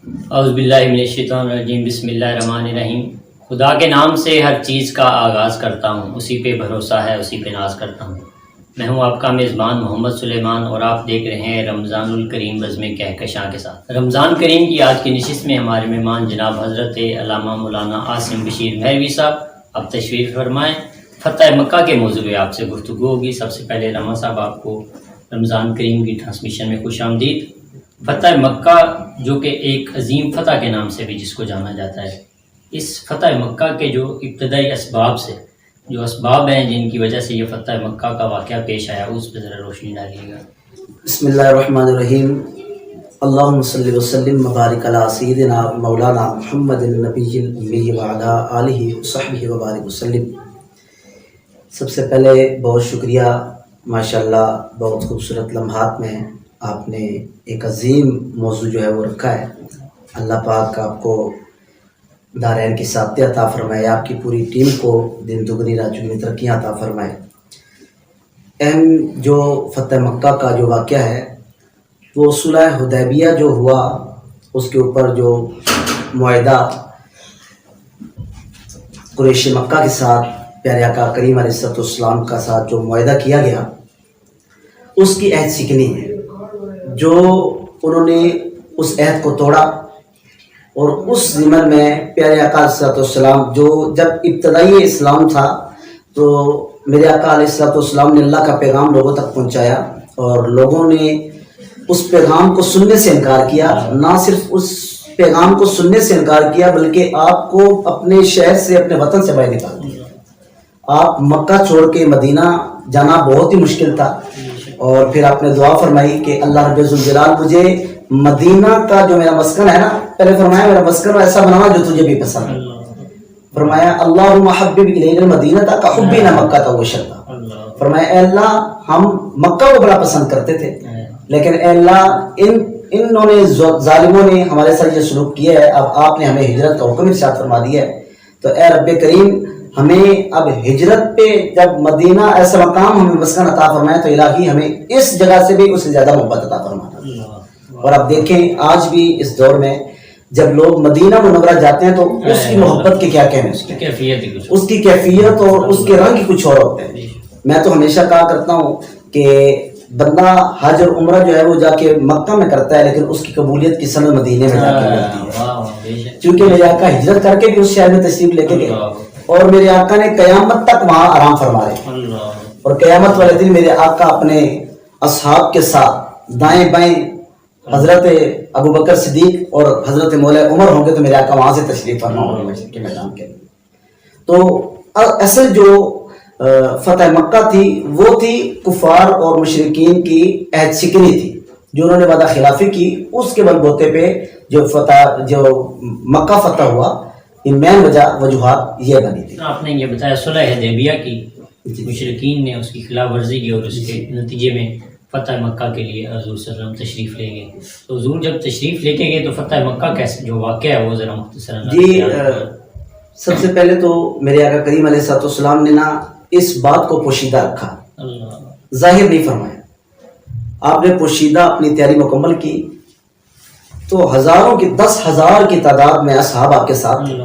اعوذ باللہ من الشیطان الرجیم، بسم اللہ الرحمن الرحیم۔ خدا کے نام سے ہر چیز کا آغاز کرتا ہوں، اسی پہ بھروسہ ہے، اسی پہ ناز کرتا ہوں۔ میں ہوں آپ کا میزبان محمد سلیمان اور آپ دیکھ رہے ہیں رمضان الکریم بزم کہکشاں کے ساتھ۔ رمضان کریم کی آج کی نشست میں ہمارے مہمان جناب حضرت علامہ مولانا عاصم بشیر مہروی صاحب اب تشریف فرمائیں۔ فتح مکہ کے موضوع پہ آپ سے گفتگو ہوگی۔ سب سے پہلے رحمٰ صاحب آپ کو رمضان کریم کی ٹرانسمیشن میں خوش آمدید۔ فتح مکہ جو کہ ایک عظیم فتح کے نام سے بھی جس کو جانا جاتا ہے، اس فتح مکہ کے جو ابتدائی اسباب ہیں جن کی وجہ سے یہ فتح مکہ کا واقعہ پیش آیا، اس پہ ذرا روشنی ڈالیے گا۔ بسم اللہ الرحمن الرحیم۔ اللہم صلی وسلم مبارک علی سیدنا مولانا محمد النبی الامی وعلی آلہ وصحبہ وبارک وسلم۔ سب سے پہلے بہت شکریہ، ماشاءاللہ بہت خوبصورت لمحات میں آپ نے ایک عظیم موضوع جو ہے وہ رکھا ہے۔ اللہ پاک آپ کو دارین کی سعادت عطا فرمائے، آپ کی پوری ٹیم کو دن دگنی رات چگنی ترقیاں عطا فرمائے۔ اہم جو فتح مکہ کا جو واقعہ ہے وہ صلح حدیبیہ جو ہوا، اس کے اوپر جو معاہدہ قریش مکہ کے ساتھ پیارے آقا کریم علیہ السلام کا ساتھ جو معاہدہ کیا گیا، اس کی عہد شکنی ہے۔ جو انہوں نے اس عہد کو توڑا اور اس ضمن میں پیارے آقا علیہ السلام جو جب ابتدائی اسلام تھا تو میرے آقا علیہ السلام نے اللہ کا پیغام لوگوں تک پہنچایا اور لوگوں نے اس پیغام کو سننے سے انکار کیا۔ نہ صرف اس پیغام کو سننے سے انکار کیا بلکہ آپ کو اپنے شہر سے، اپنے وطن سے باہر نکال دیا۔ آپ مکہ چھوڑ کے مدینہ جانا بہت ہی مشکل تھا، اور پھر آپ نے دعا فرمائی کہ اللہ رب ذوالجلال مجھے مدینہ کا جو میرا مسکن ہے نا، پہلے فرمایا میرا مسکن ایسا بنانا جو تجھے بھی پسند ہے۔ فرمایا اللہم حبب الینا المدینہ کحبنا مکہ واشدہ۔ فرمایا اے اللہ ہم مکہ کو بڑا پسند کرتے تھے، لیکن اے اللہ انہوں نے ظالموں نے ہمارے ساتھ یہ سلوک کیا ہے، اب آپ نے ہمیں ہجرت کا حکم ارشاد فرما دیا ہے، تو اے رب کریم ہمیں اب ہجرت پہ جب مدینہ ایسا مقام ہمیں مسکن عطا فرمایا تو الہی ہمیں اس جگہ سے بھی اس سے زیادہ محبت عطا فرمانا۔ اور اب دیکھیں آج بھی اس دور میں جب لوگ مدینہ منورہ جاتے ہیں تو اس کی محبت کے کیا کہنے، اس کی کیفیت اور اس کے رنگ کچھ اور ہوتے ہیں۔ میں تو ہمیشہ کہا کرتا ہوں کہ بندہ حج اور عمرہ جو ہے وہ جا کے مکہ میں کرتا ہے، لیکن اس کی قبولیت کی سند مدینے میں جا کے ملتی ہے، چونکہ میرے آقا ہجرت کر کے بھی اس شہر میں تشریف لے کے گئے اور میرے آقا نے قیامت تک وہاں آرام فرمائے، اور قیامت والے دن میرے آقا اپنے اصحاب کے ساتھ دائیں بائیں حضرت ابو بکر صدیق اور حضرت مولا عمر ہوں گے، تو میرے آقا وہاں سے تشریف فرما ہوں گے مشرق کے میدان کے۔ تو اصل جو فتح مکہ تھی وہ تھی کفار اور مشرکین کی عہد شکنی تھی، جو انہوں نے وعدہ خلافی کی، اس کے بل بوتے پہ جو مکہ فتح ہوا، ان مین وجوہات یہ بنی تھی۔ آپ نے یہ بتایا صلح حدیبیہ کی مشرکین نے اس کی خلاف ورزی کی اور اس کے نتیجے میں فتح مکہ کے لیے حضور صلی اللہ علیہ وسلم تشریف لے گئے۔ تو حضور جب تشریف لے کے گئے تو فتح مکہ کیسے جو واقعہ ہے وہ ذرا مختصراً جی سب سے پہلے تو میرے آقا کریم علیہ السلام نے نا اس بات کو پوشیدہ رکھا، ظاہر نہیں فرمایا۔ آپ نے پوشیدہ اپنی تیاری مکمل کی تو ہزاروں کی 10,000 کی تعداد میں اصحاب آپ کے ساتھ تھے۔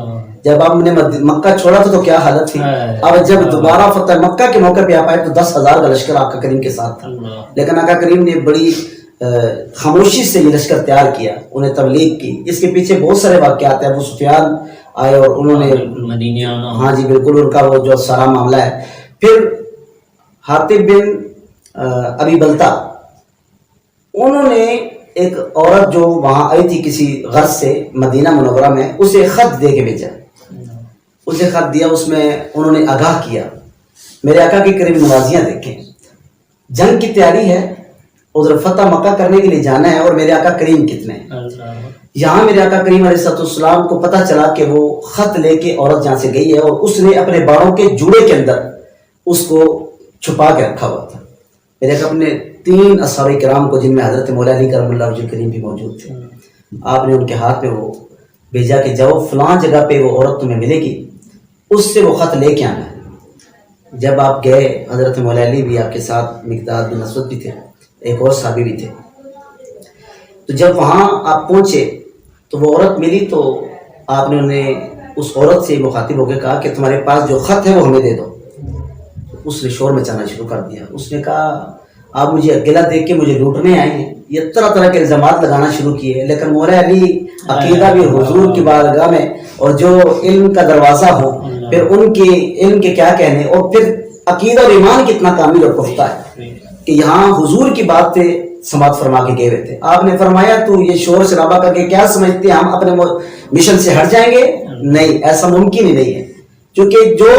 جب آپ نے مکہ چھوڑا تھا تو کیا حالت تھی، اب جب دوبارہ فتح مکہ کے موقع پہ آپ آئے تو 10,000 کا لشکر آقا کریم کے ساتھ تھا، لیکن آقا کریم نے بڑی خاموشی سے یہ لشکر تیار کیا، انہیں تبلیغ کی۔ اس کے پیچھے بہت سارے واقعات ہیں۔ ابو سفیان آئے اور انہوں نے مدینہ، ہاں جی بالکل، ان کا وہ جو سارا معاملہ ہے۔ پھر حاطب بن ابی بلتا، انہوں نے ایک عورت جو وہاں آئی تھی کسی غرض سے مدینہ منورہ میں، اسے خط دے کے بھیجا، اسے خط دیا، اس میں انہوں نے آگاہ کیا۔ میرے آقا کی قریب نوازیاں دیکھیں، جنگ کی تیاری ہے، ادھر فتح مکہ کرنے کے لیے جانا ہے، اور میرے آقا کریم کتنے ہیں۔ یہاں میرے آقا کریم علیہ السلام کو پتہ چلا کہ وہ خط لے کے عورت جہاں سے گئی ہے، اور اس نے اپنے باڑوں کے جوڑے کے اندر اس کو چھپا کے رکھا ہوا تھا۔ میرے آقا اپنے 3 اصحاب کرام کو، جن میں حضرت مولا علی کرم اللہ وجہ کریم بھی موجود تھے، آپ نے ان کے ہاتھ میں وہ بھیجا کہ جاؤ فلاں جگہ پہ وہ عورت تمہیں ملے گی، اس سے وہ خط لے کے آنا ہے۔ جب آپ گئے، حضرت مولا علی بھی آپ کے ساتھ، مقداد بن اسود بھی تھے، ایک اور صحابی بھی تھے، تو جب وہاں آپ پہنچے تو وہ عورت ملی تو آپ نے انہیں اس عورت سے مخاطب ہو کے کہا کہ تمہارے پاس جو خط ہے وہ ہمیں دے دو. اس نے شور مچانا شروع کر دیا. اس نے کہا آپ مجھے اکیلا دیکھ کے مجھے لوٹنے آئے ہیں. یہ طرح طرح کے الزامات لگانا شروع کیے. لیکن مولا علی عقیدہ بھی حضور کی بارگاہ میں اور جو علم کا دروازہ ہو پھر ان کے علم کے کیا کہنے اور پھر عقیدہ اور ایمان کتنا کامل اور پختہ ہے کہ یہاں حضور کی بات پہ سماعت فرما کے گئے ہوئے تھے. آپ نے فرمایا تو یہ شور شرابہ کر کے کیا سمجھتے ہیں ہم اپنے مشن سے ہٹ جائیں گے؟ نہیں، ایسا ممکن ہی نہیں ہے. کیونکہ جو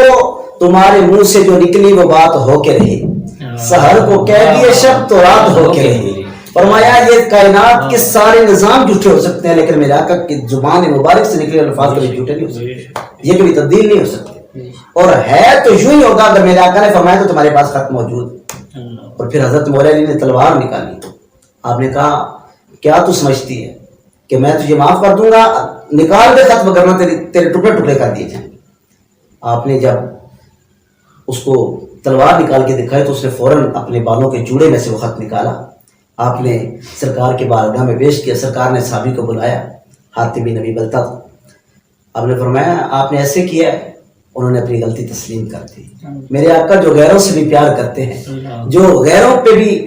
تمہارے منہ سے جو نکلی وہ بات ہو کے رہی. سحر کو کہہ دیے شب تو رات ہو کے رہی. فرمایا یہ کائنات کے سارے نظام جھوٹے ہو سکتے ہیں لیکن میرے آقا کی زبان مبارک سے نکلے الفاظ کبھی جھوٹے نہیں ہو سکتے. یہ کبھی تبدیل نہیں ہو سکتے. اور ہے تو یوں ہی ہوگا. اگر میرے آقا نے فرمایا تو تمہارے پاس خط موجود. اور پھر حضرت مولا علی نے تلوار نکالی. آپ نے کہا کیا تو سمجھتی ہے کہ میں تجھے معاف کر دوں گا؟ نکال دے خط وغیرہ تیرے ٹکڑے ٹکڑے کر دیے جائیں. آپ نے جب اس کو تلوار نکال کے دکھائی تو اس نے فوراً اپنے بالوں کے جوڑے میں سے وہ خط نکالا. آپ نے سرکار کے بارگاہ میں پیش کیا. سرکار نے صحابی کو بلایا. حاتم بن ابی بلتہ تھا. آپ نے فرمایا آپ نے ایسے کیا ہے. انہوں نے اپنی غلطی تسلیم کر دی. میرے آقا جو غیروں سے بھی پیار کرتے ہیں, جو غیروں پہ بھی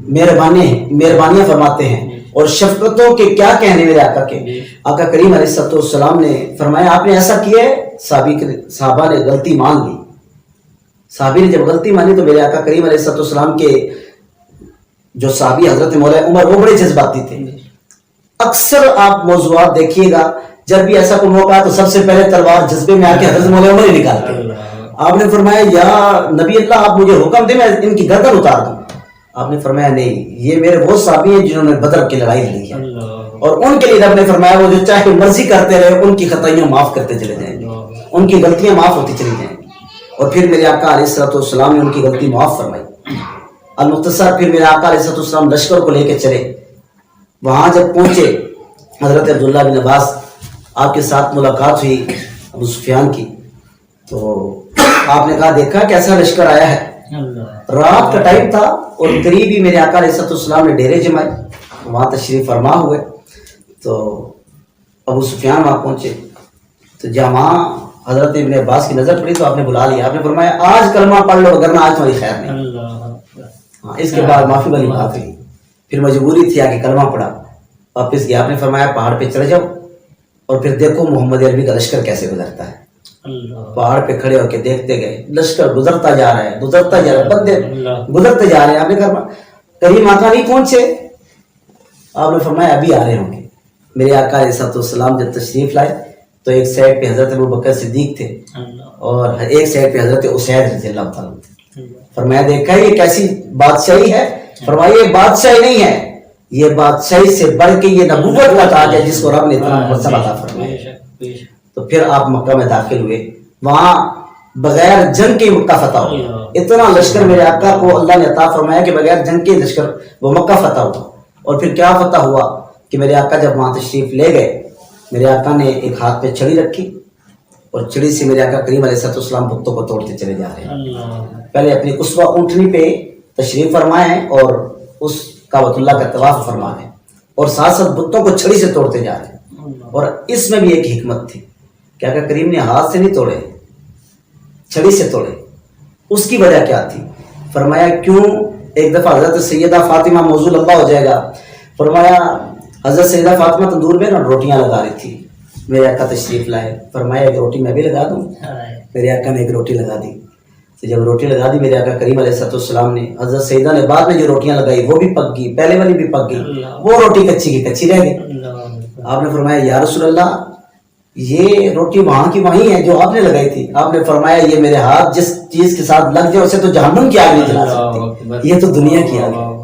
مہربانیاں فرماتے ہیں اور شفقتوں کے کیا کہنے میرے آقا کے. آقا کریم علیہ السلام نے فرمایا آپ نے ایسا کیا ہے. صحابہ نے غلطی مان لی. صحابی نے جب غلطی مانی تو میرے آقا کریم علیہ السلام کے جو صحابی حضرت مولا عمر وہ بڑے جذباتی تھے. اکثر آپ موضوعات دیکھیے گا جب بھی ایسا کوئی موقع ہے تو سب سے پہلے تلوار جذبے میں آ کے حضرت مولا عمر ہی نکالتے ہیں. آپ نے فرمایا یا نبی اللہ آپ مجھے حکم دیں میں ان کی گردن اتار دوں. آپ نے فرمایا نہیں, یہ میرے وہ صحابی ہیں جنہوں نے بدر کی لڑائی لڑی ہے اور ان کے لیے رب نے فرمایا وہ جو چاہے مرضی کرتے رہے ان کی خطائیاں معاف کرتے چلے جائیں گے, ان کی غلطیاں معاف ہوتی چلی جائیں گی. اور پھر میرے آقا علیہ السلام نے ان کی غلطی معاف فرمائی. المختصر پھر میرے آقا علیہ السلام لشکر کو لے کے چلے. وہاں جب پہنچے حضرت عبداللہ بن عباس آپ کے ساتھ ملاقات ہوئی ابو سفیان کی. تو آپ نے کہا دیکھا کیسا لشکر آیا ہے. رات کا ٹائم تھا اور قریب ہی میرے آقا علیہ السلام نے ڈیرے جمائے. وہاں تشریف فرما ہوئے تو ابو سفیان وہاں پہنچے. تو جب وہاں حضرت ابن عباس کی نظر پڑی تو آپ نے بلا لیا. آپ نے فرمایا آج کلمہ پڑھ لو وگرنہ آج تمہاری خیر نہیں. ہاں اس کے بعد معافی والی بات ہوئی. پھر مجبوری تھی آگے کلمہ پڑھا واپس گیا. آپ نے فرمایا پہاڑ پہ چڑھ جاؤ اور پھر دیکھو محمد عربی کا لشکر کیسے گزرتا ہے. پہاڑ پہ کھڑے ہو کے دیکھتے گئے. لشکر گزرتا جا رہا ہے گزرتا جا رہا ہے, بندے گزرتے جا رہے ہیں. آپ نے کہا کریم آقا نہیں پہنچے. آپ نے فرمایا ابھی آ رہے ہوں گے. میرے آقا علیہ السلام جب تشریف لائے تو ایک سائڈ پہ حضرت ابوبکر صدیق تھے اور ایک سائڈ پہ حضرت اسید رضی اللہ تعالیٰ تھے. فرمایا دیکھا یہ کیسی بادشاہی ہے. فرمایا یہ بادشاہی نہیں ہے, یہ بادشاہی سے بڑھ کے یہ نبوت کا تاج ہے جس کو رب نے اتنا مرتبہ عطا فرمایا. تو پھر آپ مکہ میں داخل ہوئے. وہاں بغیر جنگ کے مکہ فتح ہوا. اتنا لشکر میرے آقا کو اللہ نے عطا فرمایا کہ بغیر جنگ کے لشکر وہ مکہ فتح ہوا. اور پھر کیا فتح ہوا کہ میرے آقا جب وہاں تشریف لے گئے میرے آقا نے ایک ہاتھ پہ چھڑی رکھی اور چھڑی سے میرے آقا کریم علیہ السلام بتوں کو توڑتے چلے جا رہے ہیں. پہلے اپنی قصوہ اونٹنی پہ تشریف فرمائے ہیں اور اس کعبۃ اللہ کا طواف فرما رہے ہیں اور ساتھ ساتھ بتوں کو چھڑی سے توڑتے جا رہے ہیں. اور اس میں بھی ایک حکمت تھی کہ آقا کریم نے ہاتھ سے نہیں توڑے, چھڑی سے توڑے. اس کی وجہ کیا تھی؟ فرمایا کیوں. ایک دفعہ حضرت سیدہ فاطمہ موضوع لمبا ہو جائے گا. فرمایا حضرت سیدہ فاطمہ تندور میں نا روٹیاں لگا رہی تھی. میرے آقا تشریف لائے. فرمایا ایک روٹی میں بھی لگا دوں. میرے آقا نے ایک روٹی لگا دی. تو جب روٹی لگا دی میرے آقا کریم علیہ السلام نے حضرت سیدہ نے بعد میں جو روٹیاں لگائی وہ بھی پک گئی, پہلے والی بھی پک گئی, وہ روٹی کچی کی کچی رہ گئی. آپ نے فرمایا یا رسول اللہ یہ روٹی وہاں کی وہیں ہے جو آپ نے لگائی تھی. آپ نے فرمایا یہ میرے ہاتھ جس چیز کے ساتھ لگ جائے اسے تو جہنم کی آگ نہیں جلا سکتی, یہ تو دنیا کی آگ ہے.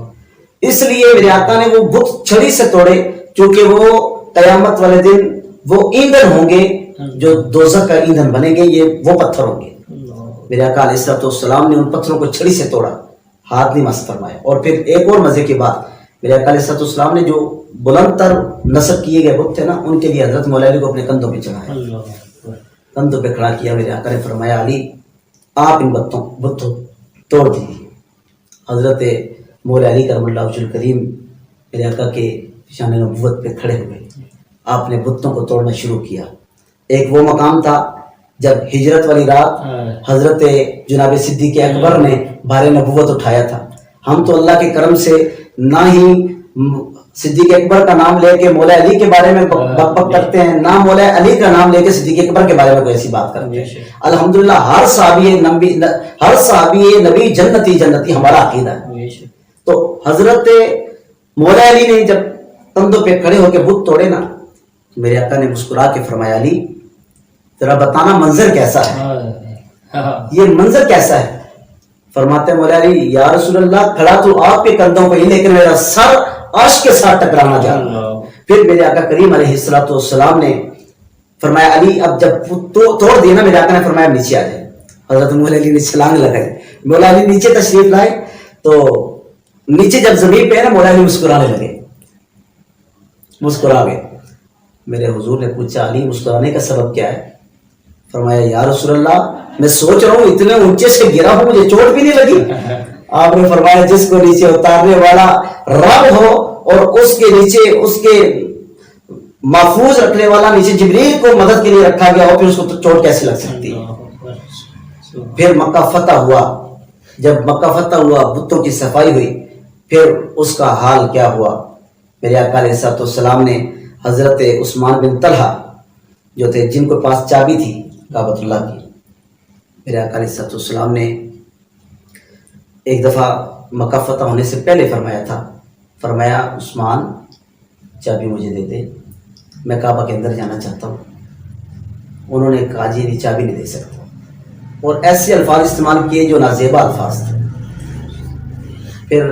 اس لیے میرے آقا نے وہ بت چھڑی سے توڑے کیونکہ وہ قیامت والے دن وہ ایندھن ہوں گے جو دوزخ کا ایندھن بنیں گے, یہ وہ پتھر ہوں گے. میرے آقا علیہ السلام نے ان پتھروں کو چھڑی سے توڑا, ہاتھ نہیں مس فرمایا. اور پھر ایک اور مزے کی بات, میرے آقا علیہ السلام نے جو بلند تر نصب کیے گئے بت تھے نا ان کے لیے حضرت مولا علی کو اپنے کندھوں پہ چڑھایا, کندھوں پہ کھڑا کیا. میرے آقا نے فرمایا علی آپ ان بتوں توڑ دیجیے. حضرت مولا علی کرم اللہ وجہ الکریم میرے آقا کے شان نبوت پہ کھڑے ہوئے آپ نے بتوں کو توڑنا شروع کیا. ایک وہ مقام تھا جب ہجرت والی رات حضرت جناب صدیق اکبر نے بار نبوت اٹھایا تھا. ہم تو اللہ کے کرم سے نہ ہی صدیق اکبر کا نام لے کے مولا علی کے بارے میں بک بک کرتے ہیں، نہ مولا علی کا نام لے کے صدیق اکبر کے بارے میں کوئی ایسی بات کرتے ہیں. الحمدللہ ہر صحابی نبی جنتی جنتی ہمارا عقیدہ ہے. تو حضرت مولا علی نے جب کندھوں پہ کھڑے ہو کے بت توڑے نا، میرے آقا نے مسکرا کے فرمایا علی ذرا بتانا منظر کیسا ہے، یہ منظر کیسا ہے. فرماتے مولا علی یا رسول اللہ کھڑا تو آپ کے کندھوں پہ ہی لیکن میرا سر عرش کے ساتھ ٹکرانا جا رہا. پھر میرے آقا کریم علیہ السلام نے فرمایا علی اب جب توڑ دیا نا، میرے آقا نے فرمایا نیچے آ جائے. حضرت مولا علی نے چھلانگ لگائی. مولا علی نیچے تشریف لائے تو نیچے جب زمین پہ ہے نا، مولا علی مسکرانے لگے، مسکرا گئے. میرے حضور نے پوچھا علی مسکرانے کا سبب کیا ہے؟ فرمایا یا رسول اللہ میں سوچ رہا ہوں اتنے اونچے سے گرا ہوں مجھے چوٹ بھی نہیں لگی. آپ نے فرمایا جس کو نیچے اتارنے والا رب ہو اور اس کے نیچے اس کے محفوظ رکھنے والا نیچے جبریل کو مدد کے لیے رکھا گیا ہو، پھر اس کو تو چوٹ کیسے لگ سکتی ہے. پھر مکہ فتح ہوا. جب مکہ فتح ہوا بتوں کی صفائی ہوئی، پھر اس کا حال کیا ہوا. میرے آقا علیہ السلام نے حضرت عثمان بن طلحہ جو تھے جن کے پاس چابی تھی کعبۃ اللہ کی، میرے آقا علیہ السلام نے ایک دفعہ مکہ فتح ہونے سے پہلے فرمایا تھا، فرمایا عثمان چابی مجھے دے دے، میں کعبہ کے اندر جانا چاہتا ہوں. انہوں نے کہا جی نہیں چابی نہیں دے سکتا، اور ایسے الفاظ استعمال کیے جو نازیبا الفاظ تھے. پھر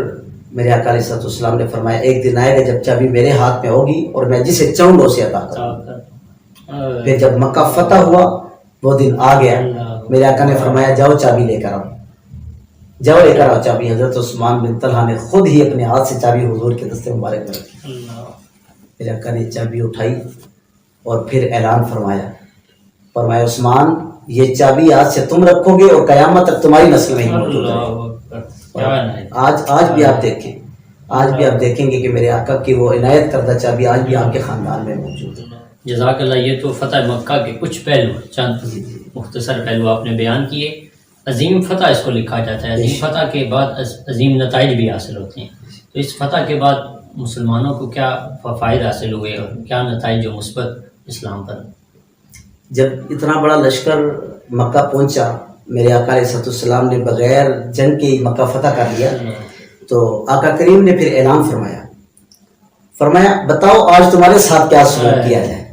میرے آقا علیہ السلام نے فرمایا ایک دن آئے گا جب چابی میرے ہاتھ میں ہوگی اور میں جسے چاہوں گا اسے عطا کروں. پھر جب مکہ فتح ہوا وہ دن آ گیا. میرے آقا نے فرمایا جاؤ چابی لے کر آؤ، جاؤ لے کر آؤ چابی. حضرت عثمان بن طلحہ نے خود ہی اپنے ہاتھ سے چابی حضور کے دستے مبارک میں رکھی. میرے آقا نے چابی اٹھائی اور پھر اعلان فرمایا، فرمایا عثمان یہ چابی آج سے تم رکھو گے اور قیامت تک تمہاری نسل میں ہی موجود ہے. آج بھی آپ دیکھیں، آج بھی آپ دیکھیں گے کہ میرے آقا کی وہ عنایت کردہ چابی آج بھی آپ کے خاندان میں موجود ہے. جزاک اللہ. یہ تو فتح مکہ کے کچھ پہلو، چند مختصر پہلو آپ نے بیان کیے. عظیم فتح اس کو لکھا جاتا ہے. عظیم فتح کے بعد عظیم نتائج بھی حاصل ہوتے ہیں. تو اس فتح کے بعد مسلمانوں کو کیا فوائد حاصل ہوئے اور کیا نتائج جو مثبت اسلام پر؟ جب اتنا بڑا لشکر مکہ پہنچا، میرے آقا علیہ السلام نے بغیر جنگ کے مکہ فتح کر لیا، تو آقا کریم نے پھر اعلان فرمایا، فرمایا بتاؤ آج تمہارے ساتھ کیا سلوک کیا جائے.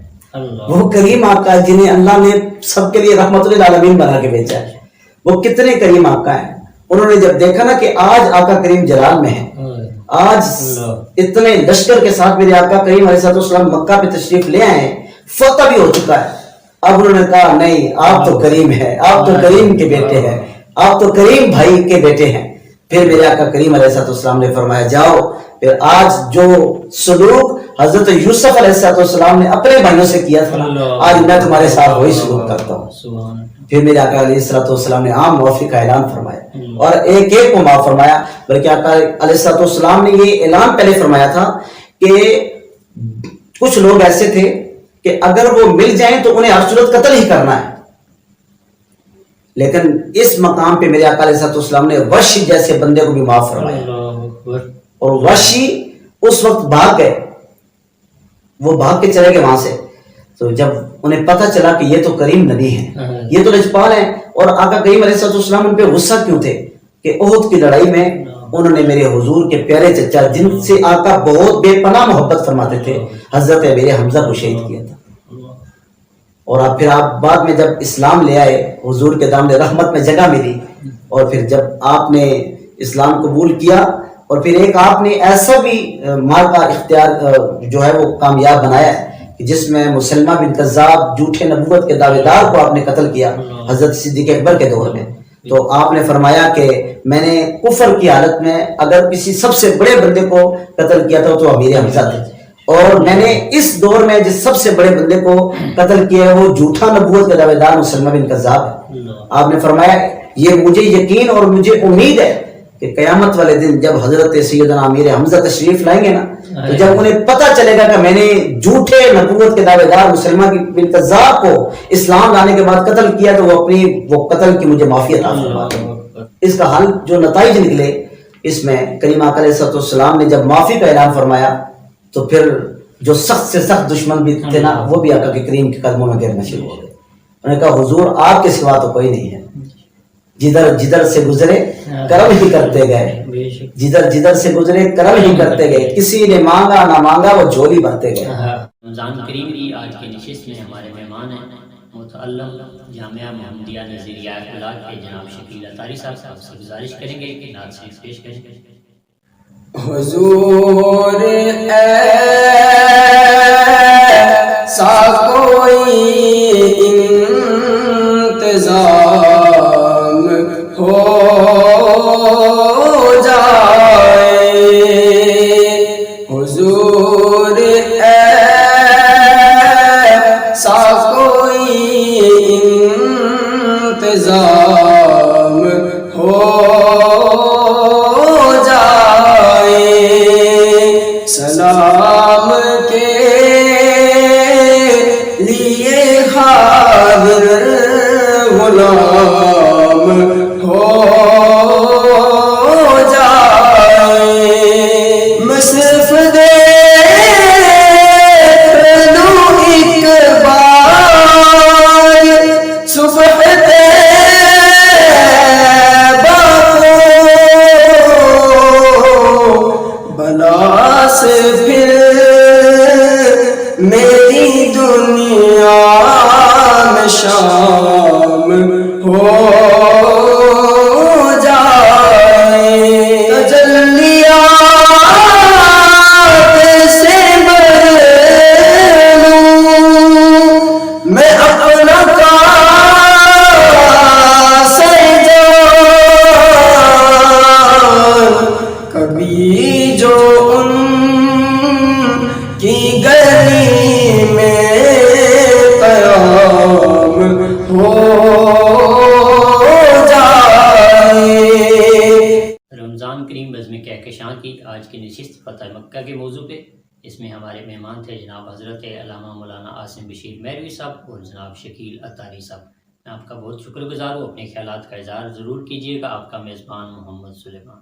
وہ کریم آقا جنہیں اللہ نے سب کے لیے رحمت للعالمین بنا کے بھیجا ہے، وہ کتنے کریم آقا ہیں. انہوں نے جب دیکھا نا کہ آج آقا کریم جلال میں ہے، آج اتنے لشکر کے ساتھ میرے آقا کریم علیہ السلام مکہ پہ تشریف لے آئے ہیں، فتح بھی ہو چکا ہے. اب انہوں نے کہا نہیں آپ تو کریم ہیں، آپ تو کریم کے بیٹے ہیں، آپ تو کریم بھائی کے بیٹے ہیں. پھر میرے آقا کریم علیہ السلام نے فرمایا جاؤ پھر آج جو سلوک حضرت یوسف علیہ السلام نے اپنے بھائیوں سے کیا تھا آج میں تمہارے ساتھ وہی سلوک کرتا ہوں. پھر میرے آقا علیہ السلام نے عام معافی کا اعلان فرمایا اور ایک ایک کو معاف فرمایا. بلکہ آقا علیہ السلام نے یہ اعلان پہلے فرمایا تھا کہ کچھ لوگ ایسے تھے کہ اگر وہ مل جائیں تو انہیں ہر صورت قتل ہی کرنا ہے. لیکن اس مقام پہ میرے آقا علیہ السلام نے وحشی جیسے بندے کو بھی معاف فرمایا. اور وحشی اس وقت بھاگ گئے، وہ بھاگ کے چلے گئے وہاں سے. تو جب انہیں پتہ چلا کہ یہ تو کریم نبی ہیں، یہ تو لجپال ہیں، اور آقا کریم علیہ السلام ان پہ غصہ کیوں تھے کہ احد کی لڑائی میں انہوں نے میرے حضور کے پیارے چچا جن سے آقا بہت بے پناہ محبت فرماتے تھے حضرت میرے حمزہ کو شہید کیا تھا. اور اب پھر آپ بعد میں جب اسلام لے آئے، حضور کے دامن رحمت میں جگہ ملی، اور پھر جب آپ نے اسلام قبول کیا اور پھر ایک آپ نے ایسا بھی مارکا اختیار جو ہے وہ کامیاب بنایا ہے کہ جس میں مسلمہ بن کذاب جھوٹے نبوت کے دعوے دار کو آپ نے قتل کیا حضرت صدیق اکبر کے دور میں. تو آپ نے فرمایا کہ میں نے کفر کی حالت میں اگر کسی سب سے بڑے بندے کو قتل کیا تھا تو امیر حمزہ تھے، اور میں نے اس دور میں جس سب سے بڑے بندے کو قتل کیا ہے وہ جھوٹا نبوت کا دعوے دار مسلمہ بن کذاب ہے. آپ نے فرمایا یہ مجھے یقین اور مجھے امید ہے کہ قیامت والے دن جب حضرت سیدنا امیر حمزہ تشریف لائیں گے نا تو جب انہیں پتہ چلے گا کہ میں نے جھوٹے نبوت کے دعوے دار مسلمہ بن کذاب کو اسلام لانے کے بعد قتل کیا تو وہ قتل کی مجھے معافی عطا فرما دیں۔ اس کا حل جو نتائج نکلے اس میں کریم آقا علیہ السلام نے جب معافی کا اعلان فرمایا تو پھر جو سخت سے سخت دشمن بھی تھے نا وہ بھی آقا کے کریم کے قدموں میں گرنا شروع ہو گئے۔ انہوں نے کہا حضور آپ کے سوا تو کوئی نہیں ہے، جدھر جدھر سے گزرے کرم ہی کرتے گئے، جدھر جدھر سے گزرے کرم ہی کرتے گئے، کسی نے مانگا نہ مانگا وہ جھولی بھرتے گئے۔ رمضان کریم کی آج کی نشست میں ہمارے مہمان ہیں متعلم جامعہ محمدیہ نظریہ اخلاق کے جناب شکیل اطاری صاحب آپ سے گزارش کریں گے کہ نعت شریف پیش کریں۔ حضور ایسا کوئی انتظام ہو جائے، حضور ایسا کوئی انتظام ہو جائے، سلام کے لیے حاضر غلام ہو جائے، میں صرف دیکھ لوں ایک بار صبح بلا سے پھر میری دنیا میں شام ہو جائے، تجلیات سے بھر لوں میں اپنا کاسہ جان، کبھی جو ان کی گلی میں قیام ہو جائے۔ رمضان کریم بزم کہکشاں کی آج کی نشست فتح مکہ کے موضوع پہ، اس میں ہمارے مہمان تھے جناب حضرت علامہ مولانا عاصم بشیر مہروی صاحب اور جناب شکیل اطاری صاحب۔ میں آپ کا بہت شکر گزار ہوں، اپنے خیالات کا اظہار ضرور کیجیے گا۔ آپ کا میزبان محمد سلیمان۔